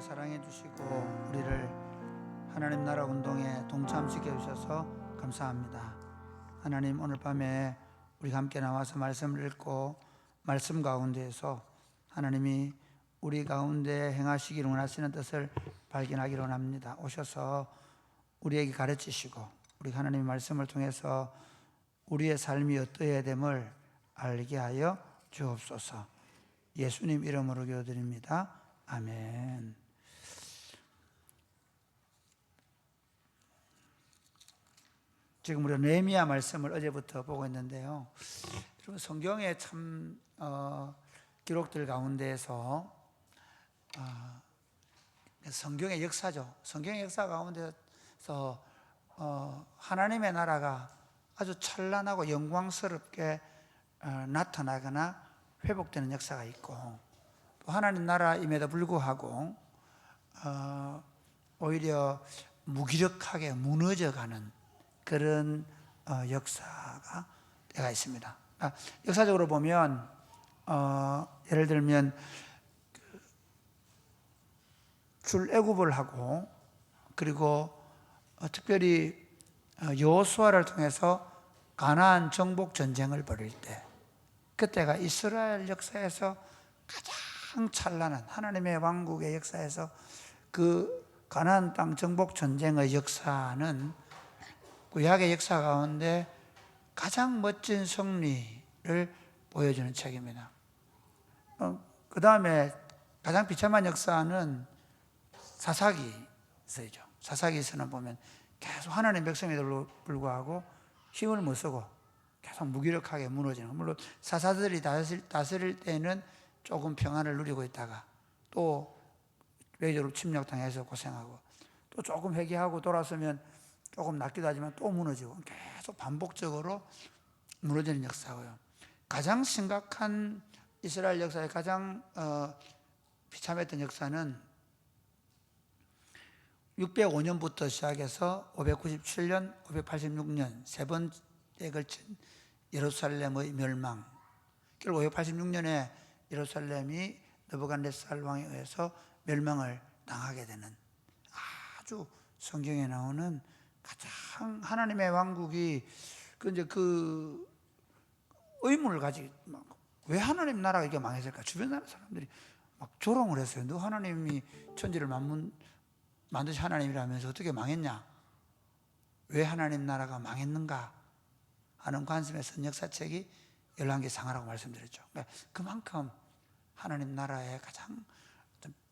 사랑해 주시고 우리를 하나님 나라 운동에 동참시켜 주셔서 감사합니다. 하나님, 오늘 밤에 우리가 함께 나와서 말씀을 읽고 말씀 가운데에서 하나님이 우리 가운데 행하시기를 원하시는 뜻을 발견하기를 원합니다. 오셔서 우리에게 가르치시고 우리 하나님의 말씀을 통해서 우리의 삶이 어떠해야 됨을 알게 하여 주옵소서. 예수님 이름으로 기도드립니다. 아멘. 지금 우리가 느헤미야 말씀을 어제부터 보고 있는데요. 여러분, 성경의 참 기록들 가운데에서 성경의 역사죠. 성경의 역사 가운데서 하나님의 나라가 아주 찬란하고 영광스럽게 나타나거나 회복되는 역사가 있고, 또 하나님 나라임에도 불구하고 오히려 무기력하게 무너져가는 그런 역사가 때가 있습니다. 역사적으로 보면 예를 들면 출애굽을 하고, 그리고 특별히 여호수아를 통해서 가나안 정복 전쟁을 벌일 때, 그때가 이스라엘 역사에서 가장 찬란한 하나님의 왕국의 역사에서 그 가나안 땅 정복 전쟁의 역사는 구약의 역사 가운데 가장 멋진 승리를 보여주는 책입니다. 그 다음에 가장 비참한 역사는 사사기서이죠. 사사기서는 보면 계속 하나님 백성에도 불구하고 힘을 못 쓰고 계속 무기력하게 무너지는, 물론 사사들이 다스릴 때는 조금 평안을 누리고 있다가 또 외적으로 침략당해서 고생하고, 또 조금 회개하고 돌아서면 조금 낫기도 하지만 또 무너지고, 계속 반복적으로 무너지는 역사고요. 가장 심각한 이스라엘 역사의 가장 비참했던 역사는 605년부터 시작해서 597년, 586년 세 번째에 걸친 예루살렘의 멸망. 결국 586년에 예루살렘이 느부갓네살 왕에 의해서 멸망을 당하게 되는, 아주 성경에 나오는 가장 하나님의 왕국이 그 의문을 가지고, 왜 하나님 나라가 이게 망했을까? 주변 나라 사람들이 막 조롱을 했어요. 너 하나님이 천지를 만드신 하나님이라면서 어떻게 망했냐? 왜 하나님 나라가 망했는가 하는 관점에 쓴 역사책이 열왕기상하라고 말씀드렸죠. 그러니까 그만큼 하나님 나라의 가장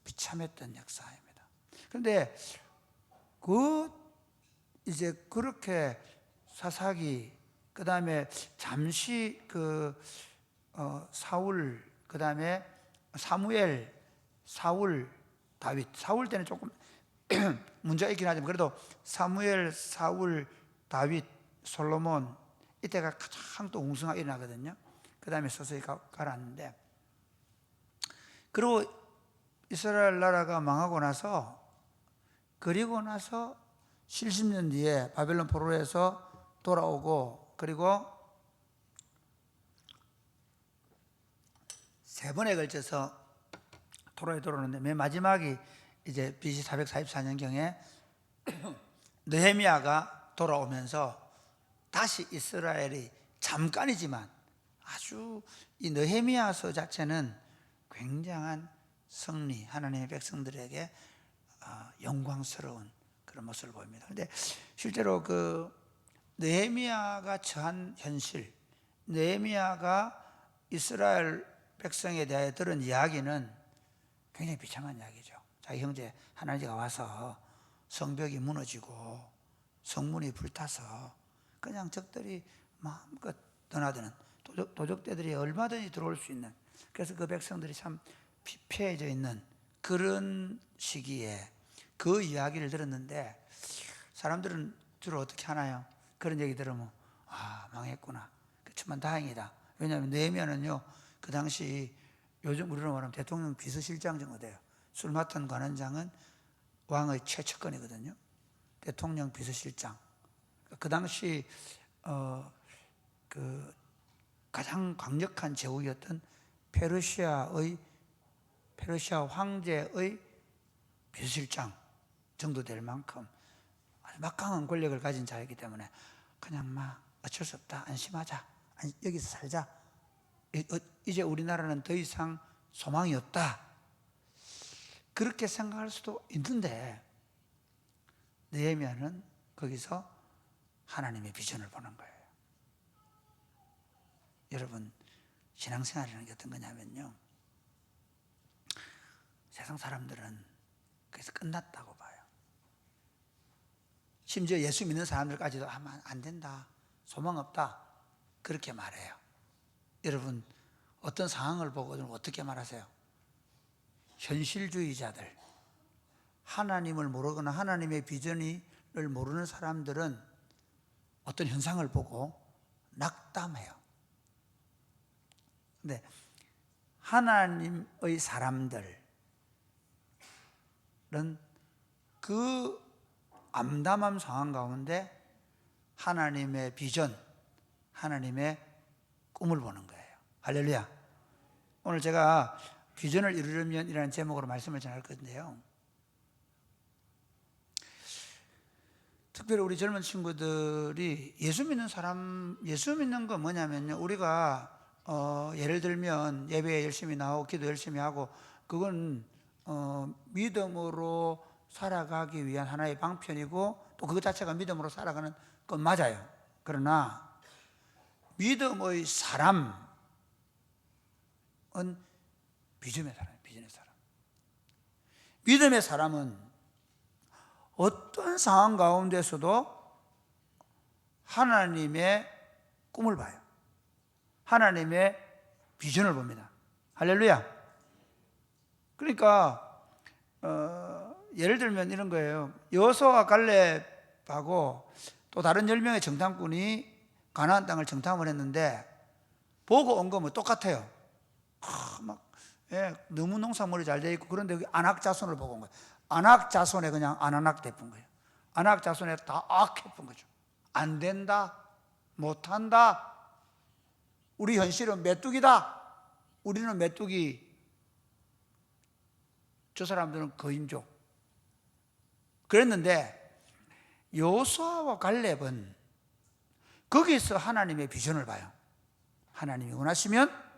비참했던 역사입니다. 그런데 이제 그렇게 사사기, 그 다음에 잠시 사울, 그 다음에 사무엘, 사울, 다윗. 사울 때는 조금 문제가 있긴 하지만 그래도 사무엘, 사울, 다윗, 솔로몬, 이때가 가장 또 웅성하게 일어나거든요. 그 다음에 서서히 가라앉는데, 그리고 이스라엘 나라가 망하고 나서, 그리고 나서 70년 뒤에 바벨론 포로에서 돌아오고, 그리고 세 번에 걸쳐서 포로에 돌아오는데, 맨 마지막이 이제 BC 444년경에 느헤미야가 돌아오면서 다시 이스라엘이 잠깐이지만 아주 이 느헤미야서 자체는 굉장한 승리, 하나님의 백성들에게 영광스러운 그런 모습을 보입니다. 그런데 실제로 그 느헤미야가 처한 현실, 느헤미야가 이스라엘 백성에 대해 들은 이야기는 굉장히 비참한 이야기죠. 자기 형제 하나님가 와서 성벽이 무너지고 성문이 불타서 그냥 적들이 마음껏 떠나드는, 도적대들이 얼마든지 들어올 수 있는, 그래서 그 백성들이 참 피폐해져 있는 그런 시기에 그 이야기를 들었는데, 사람들은 주로 어떻게 하나요? 그런 얘기 들으면 망했구나, 그렇지만 다행이다. 왜냐하면 느헤미야는요, 그 당시 요즘 우리로 말하면 대통령 비서실장 정도 돼요. 술 맡은 관원장은 왕의 최측근이거든요. 대통령 비서실장. 그 당시 그 가장 강력한 제국이었던 페르시아 황제의 비서실장 정도 될 만큼 아주 막강한 권력을 가진 자이기 때문에 그냥 막 어쩔 수 없다, 안심하자, 여기서 살자, 이제 우리나라는 더 이상 소망이 없다, 그렇게 생각할 수도 있는데 느헤미야는 거기서 하나님의 비전을 보는 거예요. 여러분, 신앙생활이라는 게 어떤 거냐면요, 세상 사람들은 그래서 끝났다고 봐요. 심지어 예수 믿는 사람들까지도 안 된다, 소망 없다, 그렇게 말해요. 여러분, 어떤 상황을 보고 어떻게 말하세요? 현실주의자들, 하나님을 모르거나 하나님의 비전을 모르는 사람들은 어떤 현상을 보고 낙담해요. 근데 하나님의 사람들은 그 암담한 상황 가운데 하나님의 비전, 하나님의 꿈을 보는 거예요. 할렐루야. 오늘 제가 비전을 이루려면 이라는 제목으로 말씀을 전할 건데요, 특별히 우리 젊은 친구들이 예수 믿는 건 뭐냐면요, 우리가 예를 들면 예배에 열심히 나오고 기도 열심히 하고, 그건 믿음으로 살아가기 위한 하나의 방편이고 또 그것 자체가 믿음으로 살아가는 건 맞아요. 그러나 믿음의 사람은 비전의 사람이에요. 비전의 사람. 믿음의 사람은 어떤 상황 가운데서도 하나님의 꿈을 봐요. 하나님의 비전을 봅니다. 할렐루야. 그러니까 예를 들면 이런 거예요. 여호수아와 갈렙하고 또 다른 10명의 정탐꾼이 가나안 땅을 정탐을 했는데 보고 온 거 뭐 똑같아요. 너무 농사물이 잘 돼 있고, 그런데 여기 안악 자손을 보고 온 거예요. 안악 자손에 그냥 안악 대푼 거예요. 안악 자손에 다 악해푼 거죠. 안 된다, 못한다, 우리 현실은 메뚜기다, 우리는 메뚜기, 저 사람들은 거인족. 그랬는데 여호수아와 갈렙은 거기서 하나님의 비전을 봐요. 하나님이 원하시면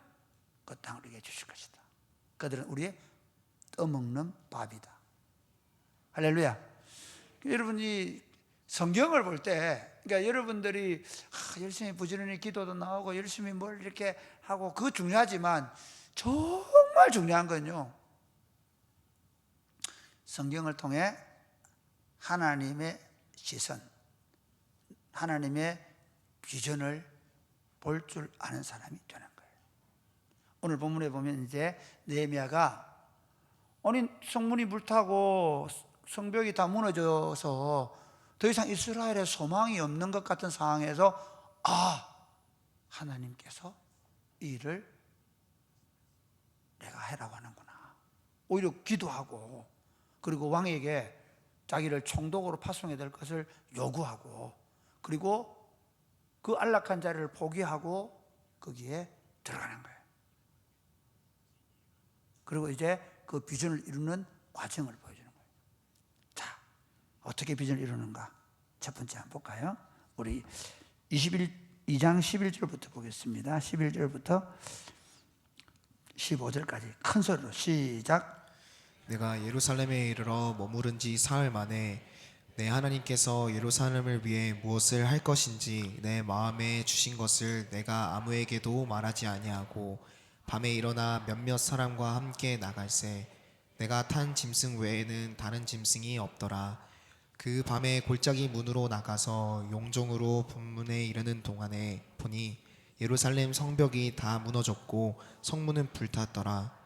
그 땅을 우리에게 주실 것이다. 그들은 우리의 떠먹는 밥이다. 할렐루야. 여러분이 성경을 볼 때, 그러니까 여러분들이 열심히 부지런히 기도도 나오고 열심히 뭘 이렇게 하고, 그거 중요하지만 정말 중요한 건요, 성경을 통해 하나님의 시선, 하나님의 비전을 볼 줄 아는 사람이 되는 거예요. 오늘 본문에 보면 이제 느헤미야가, 아니 성문이 불타고 성벽이 다 무너져서 더 이상 이스라엘에 소망이 없는 것 같은 상황에서 하나님께서 이 일을 내가 해라고 하는구나. 오히려 기도하고, 그리고 왕에게 자기를 총독으로 파송해야 될 것을 요구하고, 그리고 그 안락한 자리를 포기하고 거기에 들어가는 거예요. 그리고 이제 그 비전을 이루는 과정을 보여주는 거예요. 자, 어떻게 비전을 이루는가? 첫 번째 한번 볼까요? 우리 2장 11절부터 보겠습니다. 11절부터 15절까지 큰 소리로 시작. 내가 예루살렘에 이르러 머무른 지 사흘 만에 내 하나님께서 예루살렘을 위해 무엇을 할 것인지 내 마음에 주신 것을 내가 아무에게도 말하지 아니하고 밤에 일어나 몇몇 사람과 함께 나갈새 내가 탄 짐승 외에는 다른 짐승이 없더라. 그 밤에 골짜기 문으로 나가서 용종으로 분문에 이르는 동안에 보니 예루살렘 성벽이 다 무너졌고 성문은 불탔더라.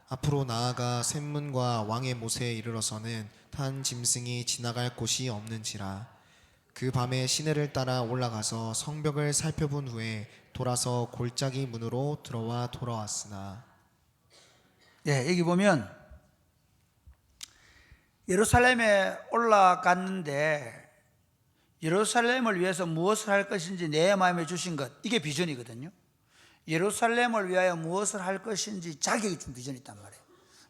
앞으로 나아가 샘문과 왕의 못에 이르러서는 탄 짐승이 지나갈 곳이 없는지라. 그 밤에 시내를 따라 올라가서 성벽을 살펴본 후에 돌아서 골짜기 문으로 들어와 돌아왔으나. 여기 보면 예루살렘에 올라갔는데 예루살렘을 위해서 무엇을 할 것인지 내 마음에 주신 것, 이게 비전이거든요. 예루살렘을 위하여 무엇을 할 것인지 자격이 준 비전이 있단 말이에요.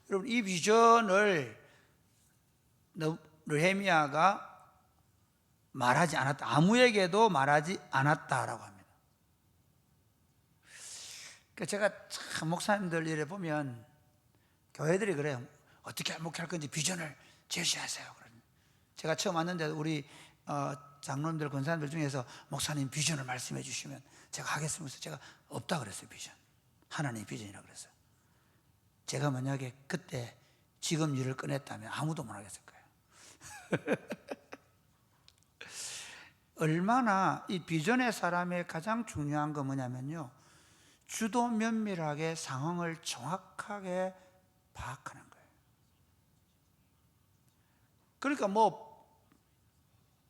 여러분, 이 비전을 느헤미야가 말하지 않았다. 아무에게도 말하지 않았다라고 합니다. 제가 참 목사님들 일에 보면 교회들이 그래요. 어떻게 목회할 건지 비전을 제시하세요. 제가 처음 왔는데 우리 장로님들 권사님들 중에서 목사님 비전을 말씀해 주시면 제가 하겠습니다. 제가 없다 그랬어요. 비전. 하나님의 비전이라고 그랬어요. 제가 만약에 그때 지금 일을 꺼냈다면 아무도 못 하겠을 거예요. 얼마나 이 비전의 사람의 가장 중요한 건 뭐냐면요, 주도 면밀하게 상황을 정확하게 파악하는 거예요. 그러니까 뭐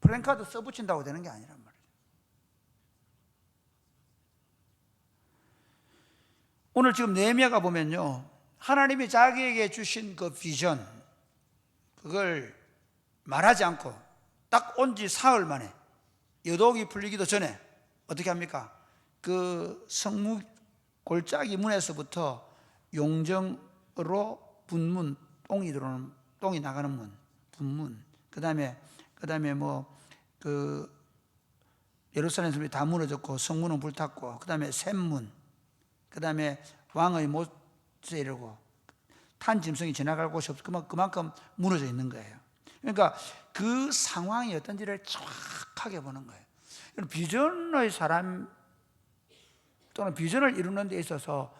플랜카드 써붙인다고 되는 게 아니란 말이에요. 오늘 지금 느헤미야가 보면요, 하나님이 자기에게 주신 그 비전, 그걸 말하지 않고 딱 온 지 사흘 만에, 여독이 풀리기도 전에 어떻게 합니까? 그 성문 골짜기 문에서부터 용정으로 분문, 똥이 들어오는, 똥이 나가는 문, 분문, 그다음에 예루살렘 성이 다 무너졌고 성문은 불탔고, 그다음에 샘문, 그다음에 왕의 못에 이르고 탄 짐승이 지나갈 곳이 없어 그만큼 무너져 있는 거예요. 그러니까 그 상황이 어떤지를 정확하게 보는 거예요. 비전의 사람 또는 비전을 이루는 데 있어서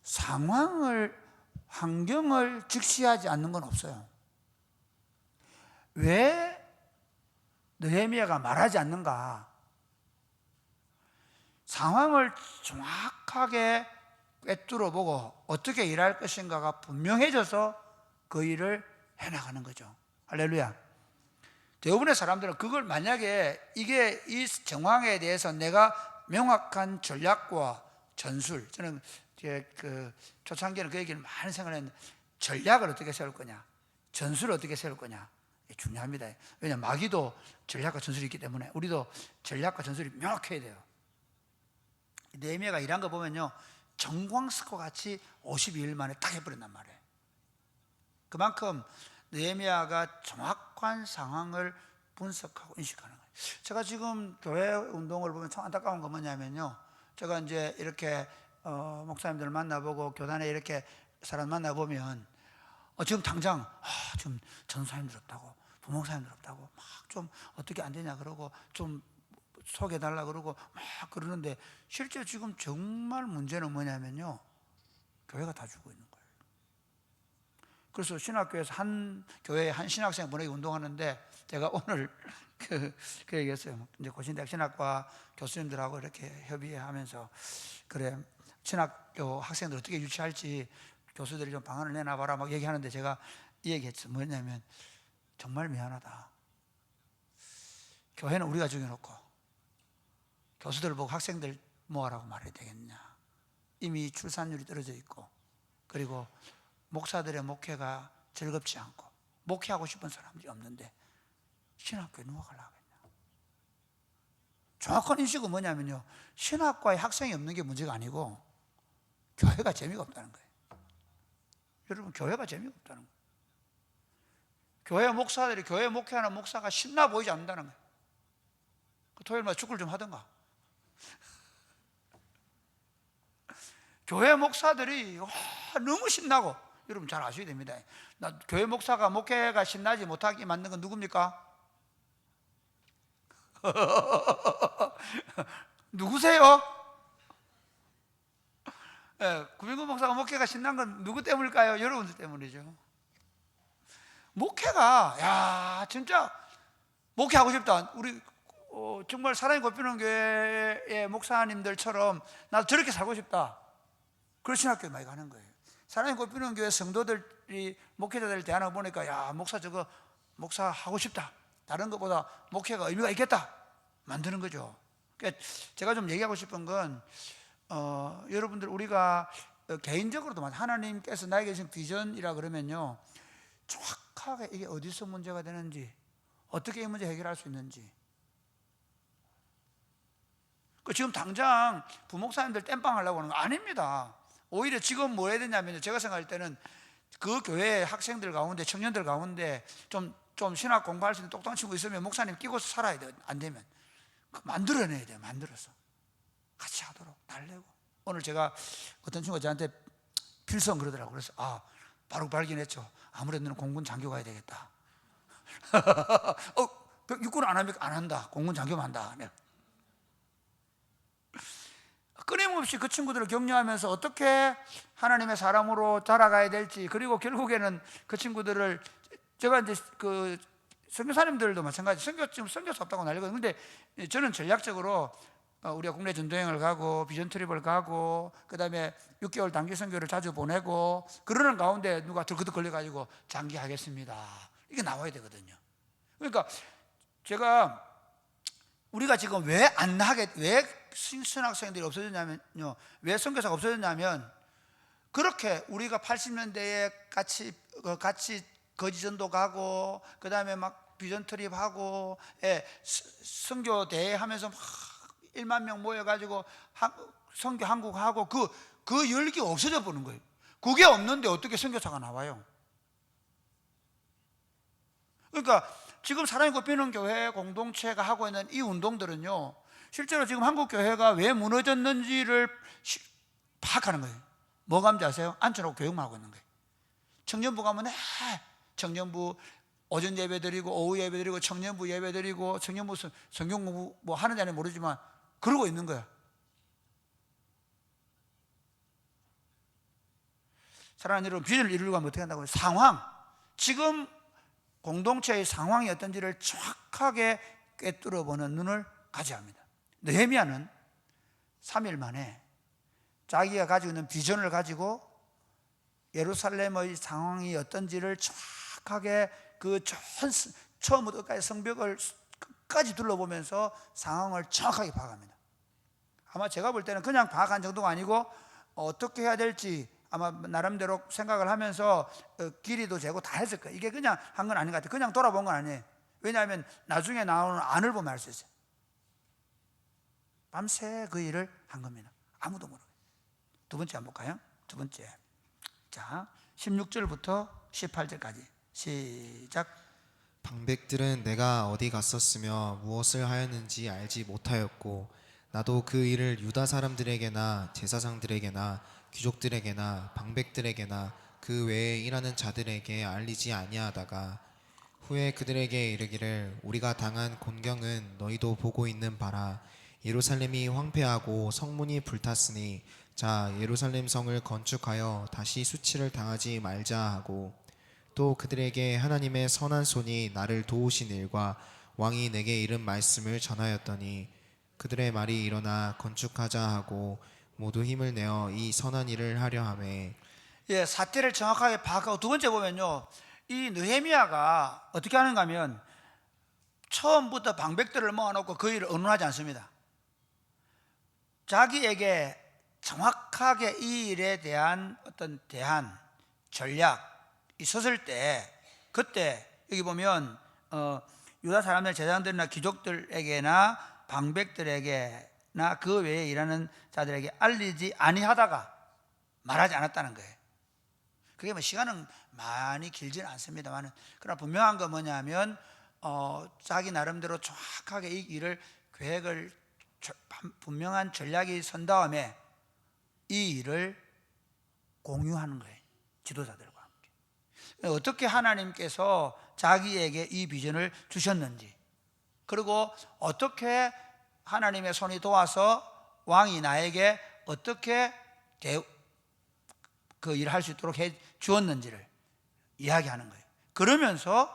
상황을, 환경을 직시하지 않는 건 없어요. 왜 느헤미야가 말하지 않는가? 상황을 정확하게 꿰뚫어 보고 어떻게 일할 것인가가 분명해져서 그 일을 해나가는 거죠. 할렐루야. 대부분의 사람들은 그걸 만약에 이게 이 정황에 대해서 내가 명확한 전략과 전술, 저는 그 초창기에는 그 얘기를 많이 생각했는데, 전략을 어떻게 세울 거냐, 전술을 어떻게 세울 거냐, 중요합니다. 왜냐하면 마귀도 전략과 전술이 있기 때문에 우리도 전략과 전술이 명확해야 돼요. 느헤미야가 일한 거 보면요, 정광석과 같이 52일 만에 딱 해버린단 말이에요. 그만큼 느헤미야가 정확한 상황을 분석하고 인식하는 거예요. 제가 지금 교회 운동을 보면 참 안타까운 건 뭐냐면요, 제가 이제 이렇게 목사님들 만나보고 교단에 이렇게 사람 만나보면 지금 당장 좀 전사님들 없다고, 부목사님들 없다고 막 좀 어떻게 안 되냐 그러고 좀 소개해달라 그러고 막 그러는데, 실제 지금 정말 문제는 뭐냐면요, 교회가 다 죽고 있는 거예요. 그래서 신학교에서 한 교회에 한 신학생 보내기 운동하는데, 제가 오늘 그 얘기했어요. 이제 고신대학 신학과 교수님들하고 이렇게 협의하면서, 그래 신학교 학생들 어떻게 유치할지 교수들이 좀 방안을 내놔봐라 막 얘기하는데, 제가 이 얘기했어요. 뭐냐면, 정말 미안하다. 교회는 우리가 죽여놓고 교수들 보고 학생들 모아라고 말해야 되겠냐. 이미 출산율이 떨어져 있고, 그리고 목사들의 목회가 즐겁지 않고 목회하고 싶은 사람들이 없는데 신학교에 누가 가려고 하겠냐. 정확한 인식은 뭐냐면요, 신학과에 학생이 없는 게 문제가 아니고 교회가 재미가 없다는 거예요. 여러분, 교회가 재미가 없다는 거예요. 교회 목사들이, 교회 목회하는 목사가 신나 보이지 않는다는 거예요. 토요일마다 축구를 좀 하던가. 교회 목사들이 너무 신나고, 여러분 잘 아셔야 됩니다. 교회 목사가 목회가 신나지 못하게 만든 건 누굽니까? 누구세요? 구민구 목사가 목회가 신난 건 누구 때문일까요? 여러분들 때문이죠. 목회가, 진짜 목회하고 싶다. 우리 정말 사랑이 곱히는 교회의 목사님들처럼 나도 저렇게 살고 싶다. 그런 신학교에 많이 가는 거예요. 사랑이 곱히는 교회 성도들이 목회자들 대하는 거 보니까, 목사 저거 목사 하고 싶다. 다른 것보다 목회가 의미가 있겠다. 만드는 거죠. 그러니까 제가 좀 얘기하고 싶은 건, 여러분들, 우리가 개인적으로도 하나님께서 나에게 주신 비전이라 그러면요, 정확하게 이게 어디서 문제가 되는지, 어떻게 이 문제 해결할 수 있는지. 지금 당장 부목사님들 땜빵 하려고 하는 거 아닙니다. 오히려 지금 뭐 해야 되냐면요, 제가 생각할 때는 그 교회 학생들 가운데, 청년들 가운데 좀 신학 공부할 수 있는 똑똑한 친구 있으면 목사님 끼고 살아야 돼. 안 되면 만들어내야 돼요. 만들어서 같이 하도록 달래고. 오늘 제가 어떤 친구가 저한테 필성 그러더라고요. 그래서 바로 발견했죠. 아무래도 너는 공군 장교 가야 되겠다. 육군 안 합니까? 안 한다. 공군 장교만 한다. 끊임없이 그 친구들을 격려하면서 어떻게 하나님의 사람으로 자라가야 될지, 그리고 결국에는 그 친구들을, 제가 이제 그 선교사님들도 마찬가지, 지금 선교사 없다고 난리거든요. 근데 저는 전략적으로 우리가 국내 전도여행을 가고 비전 트립을 가고 그다음에 6개월 단기 선교를 자주 보내고 그러는 가운데 누가 들그득 걸려가지고 장기 하겠습니다, 이게 나와야 되거든요. 그러니까 제가 우리가 지금 왜 신학생들이 없어졌냐면요, 왜 선교사가 없어졌냐면, 그렇게 우리가 80년대에 같이 거지전도 가고 그 다음에 막 비전 트립하고 선교 대회 하면서 막 1만 명 모여가지고 선교 한국하고 그 열기 없어져 버는 거예요. 그게 없는데 어떻게 선교사가 나와요? 그러니까 지금 사랑이 꼽히는 교회 공동체가 하고 있는 이 운동들은요, 실제로 지금 한국 교회가 왜 무너졌는지를 파악하는 거예요. 뭐가 뭔지 아세요? 앉혀놓고 교육만 하고 있는 거예요. 청년부 가면 청년부 오전 예배 드리고 오후 예배 드리고 청년부 예배 드리고 청년부 성경 공부 뭐 하는지 아닌지 모르지만 그러고 있는 거야. 사랑하는 여러분, 비전을 이루려고 하면 어떻게 한다고요? 상황, 지금 공동체의 상황이 어떤지를 정확하게 꿰뚫어 보는 눈을 가져야 합니다. 느헤미야는 3일 만에 자기가 가지고 있는 비전을 가지고 예루살렘의 상황이 어떤지를 정확하게 처음부터 끝까지 성벽을 끝까지 둘러보면서 상황을 정확하게 파악합니다. 아마 제가 볼 때는 그냥 파악한 정도가 아니고 어떻게 해야 될지 아마 나름대로 생각을 하면서 길이도 재고 다 했을 거예요. 이게 그냥 한 건 아닌 것 같아요. 그냥 돌아본 건 아니에요. 왜냐하면 나중에 나오는 안을 보면 알 수 있어요. 밤새 그 일을 한 겁니다. 아무도 모르게. 두 번째 한번 볼까요? 두 번째, 자 16절부터 18절까지 시작. 방백들은 내가 어디 갔었으며 무엇을 하였는지 알지 못하였고 나도 그 일을 유다 사람들에게나 제사장들에게나 귀족들에게나 방백들에게나 그 외에 일하는 자들에게 알리지 아니하다가 후에 그들에게 이르기를 우리가 당한 곤경은 너희도 보고 있는 바라. 예루살렘이 황폐하고 성문이 불탔으니 자 예루살렘 성을 건축하여 다시 수치를 당하지 말자 하고 또 그들에게 하나님의 선한 손이 나를 도우신 일과 왕이 내게 이른 말씀을 전하였더니 그들의 말이 일어나 건축하자 하고 모두 힘을 내어 이 선한 일을 하려 하매. 사태를 정확하게 파악하고, 두 번째 보면요, 이 느헤미야가 어떻게 하는가 하면 처음부터 방백들을 모아놓고 그 일을 의논하지 않습니다. 자기에게 정확하게 이 일에 대한 어떤 대안, 전략이 섰을 때, 그때 여기 보면 유다 사람들, 제사장들이나 귀족들에게나 방백들에게나 그 외에 일하는 자들에게 알리지 아니하다가 말하지 않았다는 거예요. 그게 뭐 시간은 많이 길지는 않습니다만, 그러나 분명한 건 뭐냐면 자기 나름대로 정확하게 이 일을 계획을 분명한 전략이 선 다음에 이 일을 공유하는 거예요. 지도자들과 함께. 어떻게 하나님께서 자기에게 이 비전을 주셨는지, 그리고 어떻게 하나님의 손이 도와서 왕이 나에게 어떻게 그 일을 할 수 있도록 해 주었는지를 이야기하는 거예요. 그러면서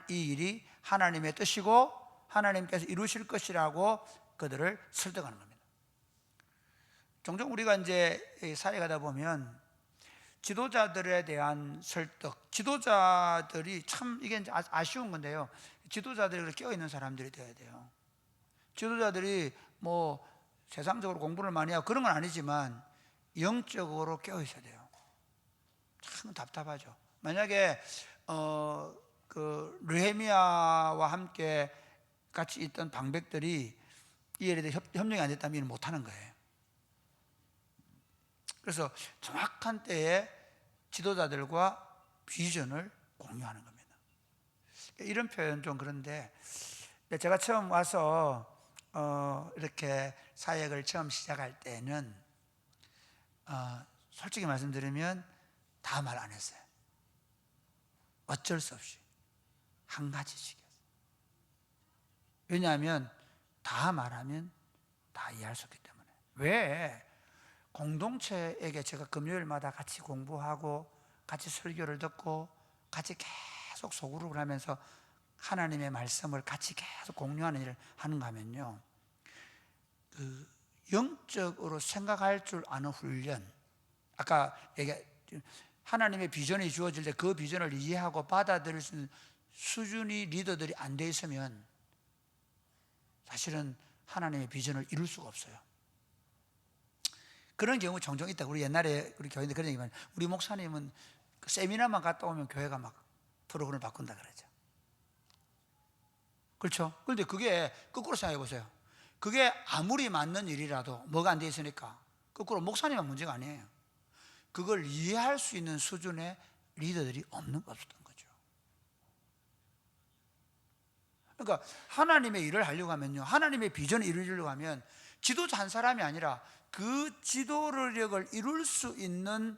이 일이 하나님의 뜻이고 하나님께서 이루실 것이라고 그들을 설득하는 겁니다. 종종 우리가 이제 사회 가다 보면 지도자들에 대한 설득, 지도자들이 참 이게 이제 아쉬운 건데요, 지도자들이 껴있는 사람들이 되어야 돼요. 지도자들이 뭐 세상적으로 공부를 많이 하고 그런 건 아니지만 영적으로 껴있어야 돼요. 참 답답하죠. 만약에 그 느헤미야와 함께 같이 있던 방백들이 이 일에 대해 협력이 안 됐다면 일을 못하는 거예요. 그래서 정확한 때에 지도자들과 비전을 공유하는 겁니다. 이런 표현 좀 그런데, 제가 처음 와서 이렇게 사역을 처음 시작할 때는 솔직히 말씀드리면 다 말 안 했어요. 어쩔 수 없이 한 가지씩 했어요. 왜냐하면 다 말하면 다 이해할 수 없기 때문에. 왜? 공동체에게 제가 금요일마다 같이 공부하고 같이 설교를 듣고 같이 계속 소그룹을 하면서 하나님의 말씀을 같이 계속 공유하는 일을 하는가 하면요, 영적으로 생각할 줄 아는 훈련, 아까 하나님의 비전이 주어질 때 그 비전을 이해하고 받아들일 수 있는 수준이 리더들이 안 돼 있으면 사실은 하나님의 비전을 이룰 수가 없어요. 그런 경우 종종 있다. 우리 옛날에 우리 교회인데 그런 얘기 많이, 우리 목사님은 그 세미나만 갔다 오면 교회가 막 프로그램을 바꾼다 그러죠. 그렇죠? 그런데 그게 거꾸로 생각해 보세요. 그게 아무리 맞는 일이라도 뭐가 안 돼 있으니까 거꾸로 목사님은 문제가 아니에요. 그걸 이해할 수 있는 수준의 리더들이 없었던 거죠. 그러니까 하나님의 일을 하려고 하면요, 하나님의 비전을 이루려고 하면 지도자 한 사람이 아니라 그 지도력을 이룰 수 있는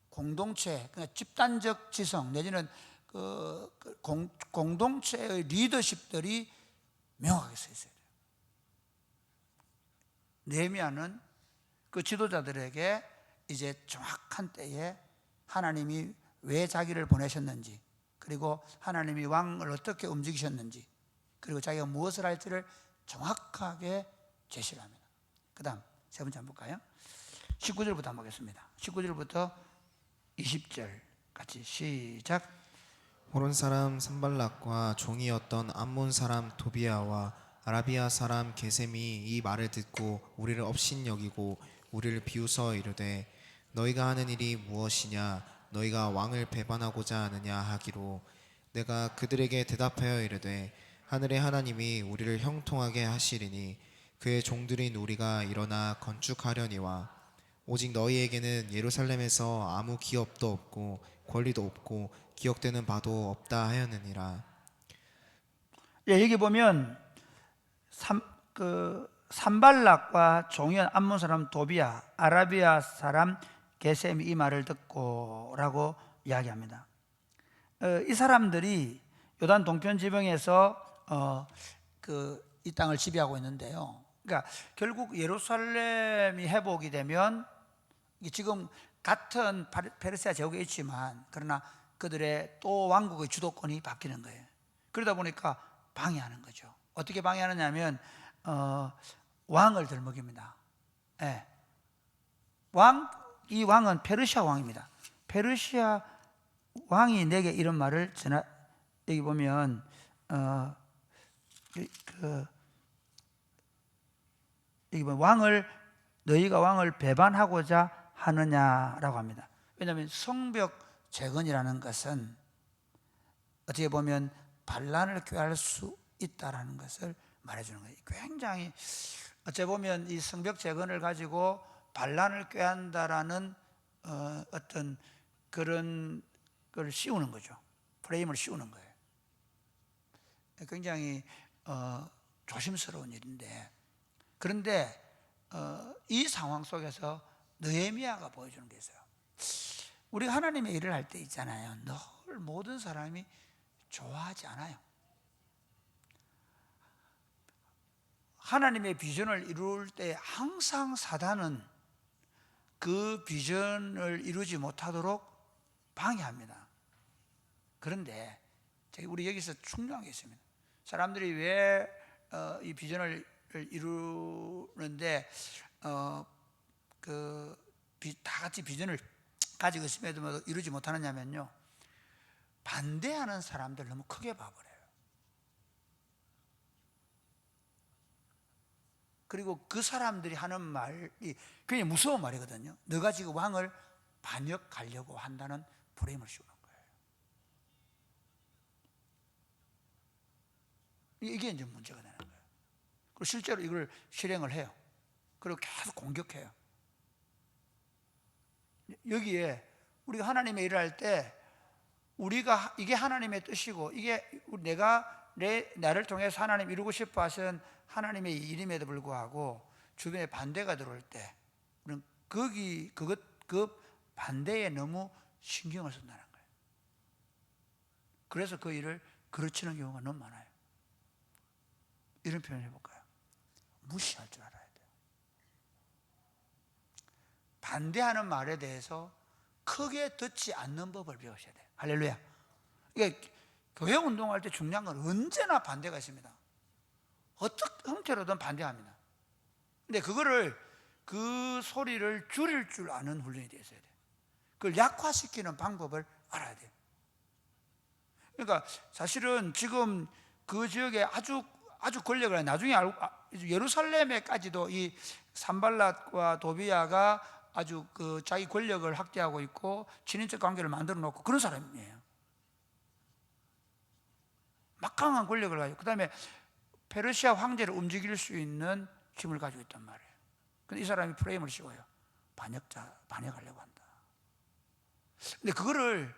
공동체, 그러니까 집단적 지성 내지는 공동체의 리더십들이 명확하게 서 있어야 돼요. 느헤미야는 그 지도자들에게 이제 정확한 때에 하나님이 왜 자기를 보내셨는지, 그리고 하나님이 왕을 어떻게 움직이셨는지, 그리고 자기가 무엇을 할지를 정확하게 제시를 합니다. 그 다음 세 번째 한번 볼까요? 19절부터 한번 보겠습니다. 19절부터 20절 같이 시작. 호론 사람 산발락과 종이었던 암몬 사람 도비아와 아라비아 사람 게셈이 이 말을 듣고 우리를 업신여기고 우리를 비웃어 이르되 너희가 하는 일이 무엇이냐, 너희가 왕을 배반하고자 하느냐 하기로, 내가 그들에게 대답하여 이르되 하늘의 하나님이 우리를 형통하게 하시리니 그의 종들인 우리가 일어나 건축하려니와 오직 너희에게는 예루살렘에서 아무 기업도 없고 권리도 없고 기억되는 바도 없다 하였느니라. 여기 보면 산발락과 종이한 암몬 사람 도비아, 아라비아 사람 게셈이 이 말을 듣고 라고 이야기합니다. 이 사람들이 요단 동편 지방에서 이 땅을 지배하고 있는데요. 그러니까 결국 예루살렘이 회복이 되면, 지금 같은 페르시아 제국에 있지만 그러나 그들의 또 왕국의 주도권이 바뀌는 거예요. 그러다 보니까 방해하는 거죠. 어떻게 방해하느냐 하면 왕을 들먹입니다. 네. 이 왕은 페르시아 왕입니다. 페르시아 왕이 내게 이런 말을 여기 보면 여기 보면 너희가 왕을 배반하고자 하느냐라고 합니다. 왜냐하면 성벽 재건이라는 것은 어떻게 보면 반란을 꾀할 수 있다라는 것을 말해주는 거예요. 굉장히 어찌 보면 이 성벽 재건을 가지고 반란을 꾀한다라는 어떤 그런 걸 씌우는 거죠. 프레임을 씌우는 거예요. 굉장히 조심스러운 일인데, 그런데 이 상황 속에서 느헤미야가 보여주는 게 있어요. 우리가 하나님의 일을 할 때 있잖아요, 늘 모든 사람이 좋아하지 않아요. 하나님의 비전을 이룰 때 항상 사단은 그 비전을 이루지 못하도록 방해합니다. 그런데 우리 여기서 중요한 게 있습니다. 사람들이 왜 이 비전을 이루는데 다 같이 비전을 가지고 있음에도 이루지 못하느냐면요, 반대하는 사람들 너무 크게 봐버려요. 그리고 그 사람들이 하는 말이 굉장히 무서운 말이거든요. 너가 지금 왕을 반역하려고 한다는 프레임을 씌우는 거예요. 이게 이제 문제가 되는 거예요. 그리고 실제로 이걸 실행을 해요. 그리고 계속 공격해요. 여기에 우리가 하나님의 일을 할 때 우리가 이게 하나님의 뜻이고 이게 내가 나를 통해서 하나님 이루고 싶어 하신 하나님의 일임에도 불구하고 주변에 반대가 들어올 때 우리는 그 반대에 너무 신경을 쓴다는 거예요. 그래서 그 일을 그르치는 경우가 너무 많아요. 이런 표현 해볼까요? 무시할 줄 알아야 돼요. 반대하는 말에 대해서 크게 듣지 않는 법을 배우셔야 돼요. 할렐루야. 그러니까 교회 운동할 때 중요한 건 언제나 반대가 있습니다. 어떤 형태로든 반대합니다. 근데 그 소리를 줄일 줄 아는 훈련이 되어야 돼요. 그걸 약화시키는 방법을 알아야 돼요. 그러니까 사실은 지금 그 지역에 아주 권력을 나중에 예루살렘에까지도 이 산발랏과 도비야가 아주 자기 권력을 확대하고 있고 친인척 관계를 만들어 놓고 그런 사람이에요. 막강한 권력을 가지고 그다음에 페르시아 황제를 움직일 수 있는 힘을 가지고 있단 말이에요. 근데 이 사람이 프레임을 씌워요. 반역하려고 한다. 근데 그거를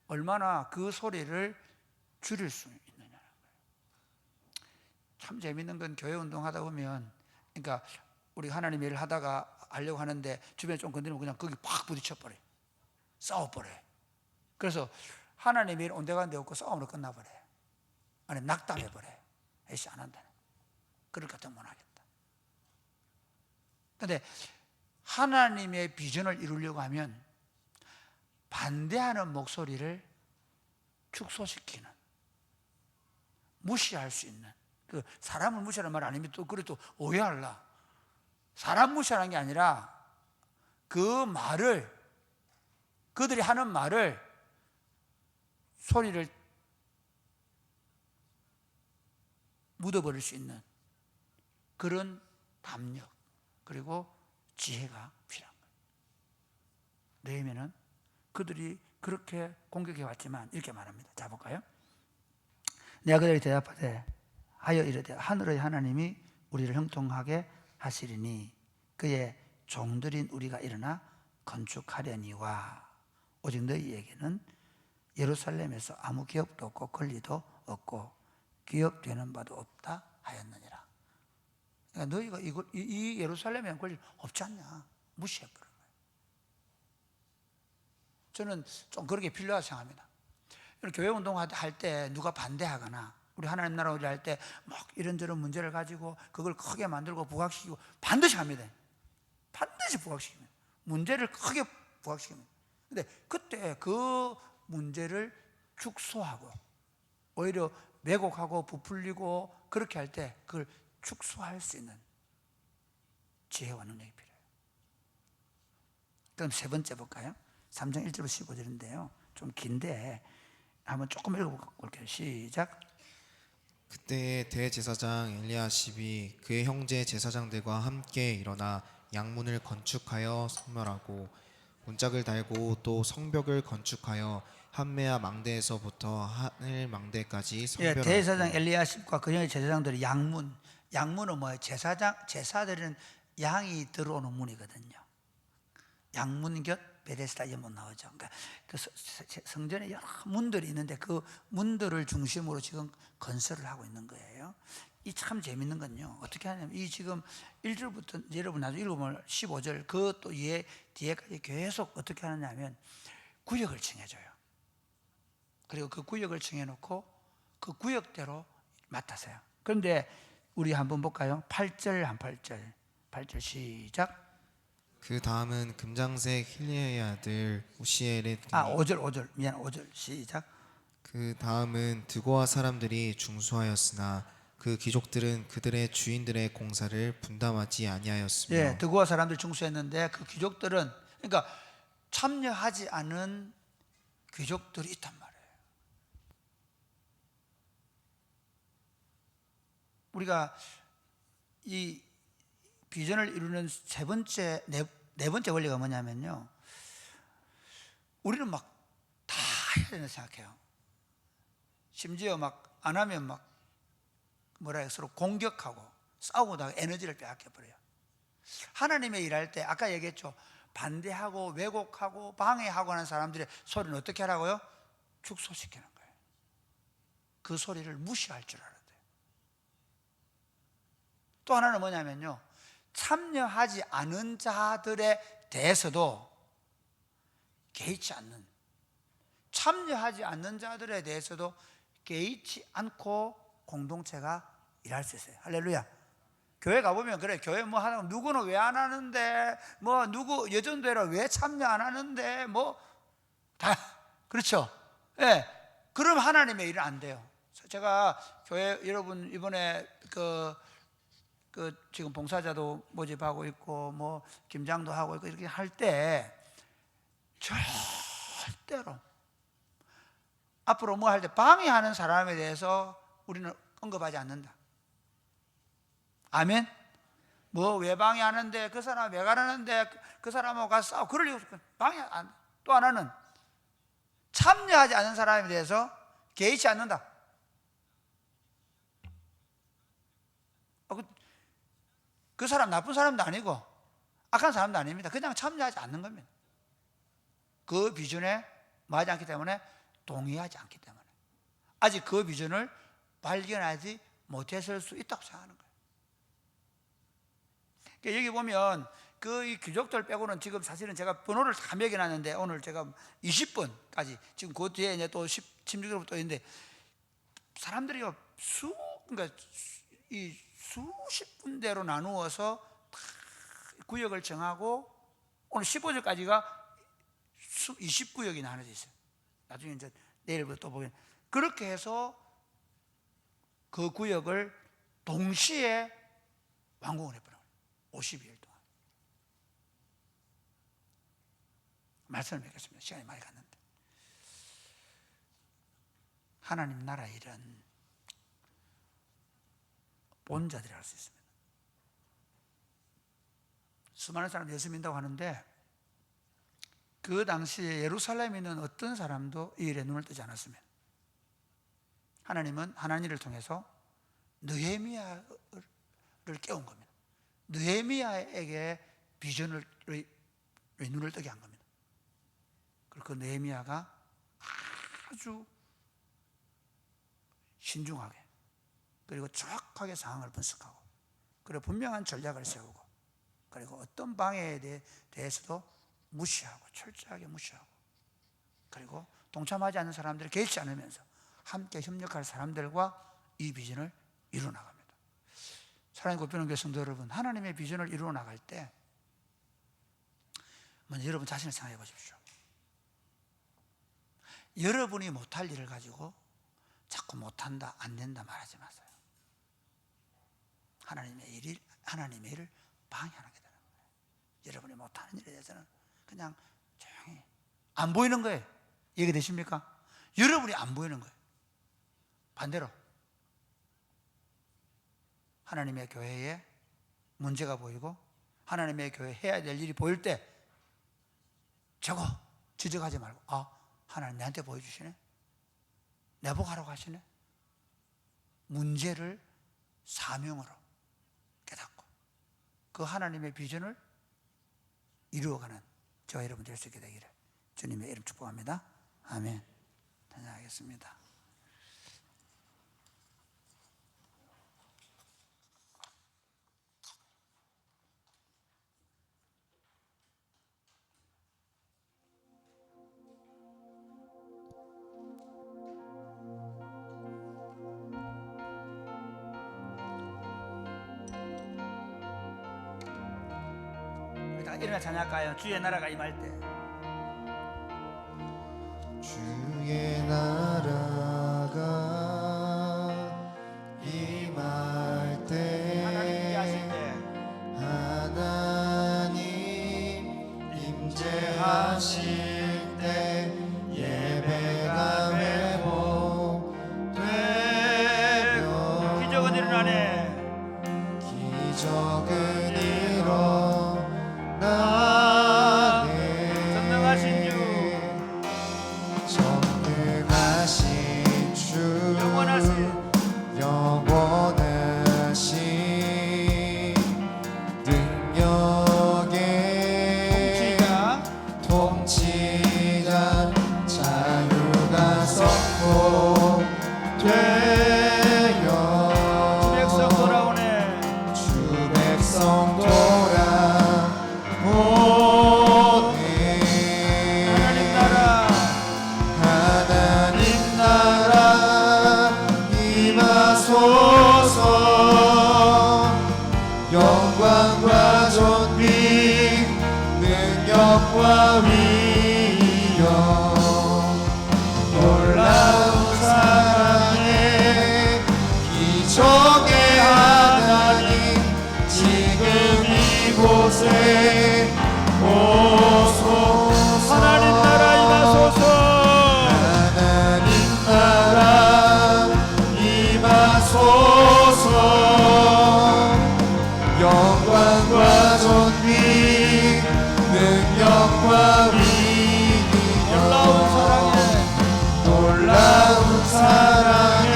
얼마나 그 소리를 줄일 수 있느냐는 거예요. 참 재밌는 건 교회 운동하다 보면, 그러니까 우리 하나님 일을 하다가 하려고 하는데 주변에 좀 건드리면 그냥 거기 팍 부딪혀버려요. 싸워버려요. 그래서 하나님 일 온데간데 없고 싸움으로 끝나버려요. 아니면 낙담해버려요. 에이씨 안 한다. 그럴 것 같으면 못 하겠다. 근데 하나님의 비전을 이루려고 하면 반대하는 목소리를 축소시키는, 무시할 수 있는, 사람을 무시하는 말 아니면 또 그래 또 오해할라. 사람 무시하는 게 아니라 그들이 하는 말을 소리를 묻어버릴 수 있는 그런 담력 그리고 지혜가 필요한 거예요. 느헤미야는 그들이 그렇게 공격해 왔지만 이렇게 말합니다. 자 볼까요? 내가 그들에게 대답하되 하여 이르되 하늘의 하나님이 우리를 형통하게 하시리니 그의 종들인 우리가 일어나 건축하려니와 오직 너희에게는 예루살렘에서 아무 기업도 없고 권리도 없고 기업되는 바도 없다 하였느니라. 그러니까 너희가 이 예루살렘에 대한 권리 없지 않냐 무시해버린 거예요. 저는 좀 그렇게 필요하다고 생각합니다. 교회 운동할 때 누가 반대하거나 우리 하나님 나라 일을 할 때 막 이런저런 문제를 가지고 그걸 크게 만들고 부각시키고 반드시 합니다. 반드시 부각시킵니다. 문제를 크게 부각시킵니다. 근데 그때 그 문제를 축소하고 오히려 왜곡하고 부풀리고 그렇게 할 때 그걸 축소할 수 있는 지혜와 능력이 필요해요. 그럼 세 번째 볼까요? 3장 1절부터 15절인데요. 좀 긴데 한번 조금 읽어볼게요. 시작. 그때 대제사장 엘리야십이 그의 형제 제사장들과 함께 일어나 양문을 건축하여 소멸하고 문짝을 달고 또 성벽을 건축하여 한메아 망대에서부터 하늘 망대까지 성별하고. 대제사장 엘리야십과 그 형의 제사장들이 양문은 뭐예요? 제사드리는 양이 들어오는 문이거든요. 양문 곁 베데스다 연못 나오죠. 그러니까 그 성전에 여러 문들이 있는데 그 문들을 중심으로 지금 건설을 하고 있는 거예요. 이 참 재밌는 건요. 어떻게 하냐면 이 지금 1절부터 여러분 나중에 읽으면 15절 그것도 뒤에까지 계속 어떻게 하느냐면 구역을 정해줘요. 그리고 그 구역을 정해놓고 그 구역대로 맡아서요. 그런데 우리 한번 볼까요? 8절 시작. 그 다음은 금장색 힐리의 아들 우시엘의 5절 시작. 그 다음은 드고아 사람들이 중수하였으나 그 귀족들은 그들의 주인들의 공사를 분담하지 아니하였으며. 드고아 사람들이 중수했는데 그 귀족들은, 그러니까 참여하지 않은 귀족들이 있단 말이에요. 우리가 이 비전을 이루는 네 번째 원리가 뭐냐면요, 우리는 막 다 해야 된다고 생각해요. 심지어 막 안 하면 막 서로 공격하고 싸우다가 에너지를 빼앗겨 버려요. 하나님의 일할 때 아까 얘기했죠. 반대하고 왜곡하고 방해하고 하는 사람들의 소리는 어떻게 하라고요? 축소시키는 거예요. 그 소리를 무시할 줄 알아야 돼요. 또 하나는 뭐냐면요, 참여하지 않은 자들에 대해서도 개의치 않는, 참여하지 않는 자들에 대해서도 개의치 않고 공동체가 일할 수 있어요. 할렐루야. 교회 가보면 그래, 교회 뭐 하는, 누구는 왜 안 하는데, 뭐 누구 예전대로 왜 참여 안 하는데, 뭐 다 그렇죠. 예. 그럼 하나님의 일은 안 돼요. 제가 교회 여러분 이번에 그 지금 봉사자도 모집하고 있고 뭐 김장도 하고 있고 이렇게 할 때 절대로 앞으로 뭐 할 때 방해하는 사람에 대해서 우리는 언급하지 않는다. 아멘. 뭐 왜 방해하는데, 그 사람 왜 가라는데, 그 사람하고 가서 싸워, 그럴 리가 없어. 방해 안. 또 하나는 참여하지 않는 사람에 대해서 개의치 않는다. 그 사람 나쁜 사람도 아니고 악한 사람도 아닙니다. 그냥 참여하지 않는 겁니다. 그 비전에 맞지 않기 때문에, 동의하지 않기 때문에, 아직 그 비전을 발견하지 못했을 수 있다고 생각하는 거예요. 그러니까 여기 보면 이 귀족들 빼고는 지금 사실은 제가 번호를 다 매겨놨는데, 오늘 제가 20분까지, 지금 그 뒤에 이제 또 16일부터 또 있는데, 사람들이 그러니까 이 수십 군데로 나누어서 다 구역을 정하고, 오늘 15절까지가 20구역이 나눠져 있어요. 나중에 이제 내일부터 또 보면 그렇게 해서 그 구역을 동시에 완공을 해버려요. 52일 동안. 말씀을 맺겠습니다. 시간이 많이 갔는데, 하나님 나라 일은 본자들이 할 수 있습니다. 수많은 사람들이 예수 믿는다고 하는데, 그 당시에 예루살렘에 있는 어떤 사람도 이 일에 눈을 뜨지 않았습니다. 하나님은 하나님을 통해서 느헤미야를 깨운 겁니다. 느헤미야에게 비전을 눈을 뜨게 한 겁니다. 그리고 그 느헤미야가 아주 신중하게, 그리고 정확하게 상황을 분석하고, 그리고 분명한 전략을 세우고, 그리고 어떤 방해에 대해서도 무시하고, 철저하게 무시하고, 그리고 동참하지 않는 사람들을 개의치 않으면서 함께 협력할 사람들과 이 비전을 이루어 나갑니다. 사랑하는 곱비는 교회 성도 여러분, 하나님의 비전을 이루어 나갈 때 먼저 여러분 자신을 생각해 보십시오. 여러분이 못할 일을 가지고 자꾸 못한다, 안 된다 말하지 마세요. 하나님의 일을 방해하는 게 되는 거예요. 여러분이 못하는 일에 대해서는 그냥 조용히, 안 보이는 거예요. 이해되십니까? 여러분이 안 보이는 거예요. 반대로 하나님의 교회에 문제가 보이고, 하나님의 교회 해야 될 일이 보일 때 저거 지적하지 말고, 하나님 내한테 보여주시네, 내보고 하라고 하시네. 문제를 사명으로 깨닫고 그 하나님의 비전을 이루어가는 저와 여러분 될 수 있게 되기를 주님의 이름 축복합니다. 아멘. 찬양하겠습니다. 일어나 찬양할까요? 주의 나라가 임할 때. 주의 나라가 임할 때, 하나님 임재하실 때, 하나님 임재하실 때 예배가 회복되며 기적은 일어나네. 기적은 일어나네. 되어 주 백성 돌아오네. 주 백성 돌아오네. 하나님 나라 하나님 나라 임하소서. 영광과 존귀 능력과 위엄 놀라운 사랑의 기적의 하나님 지금 이곳에 오소서. 하나님 나라 임하소서. 하나님 나라 임하소서. 영광과 존귀 능력과 놀라운 위엄 사랑에 놀라운 사랑의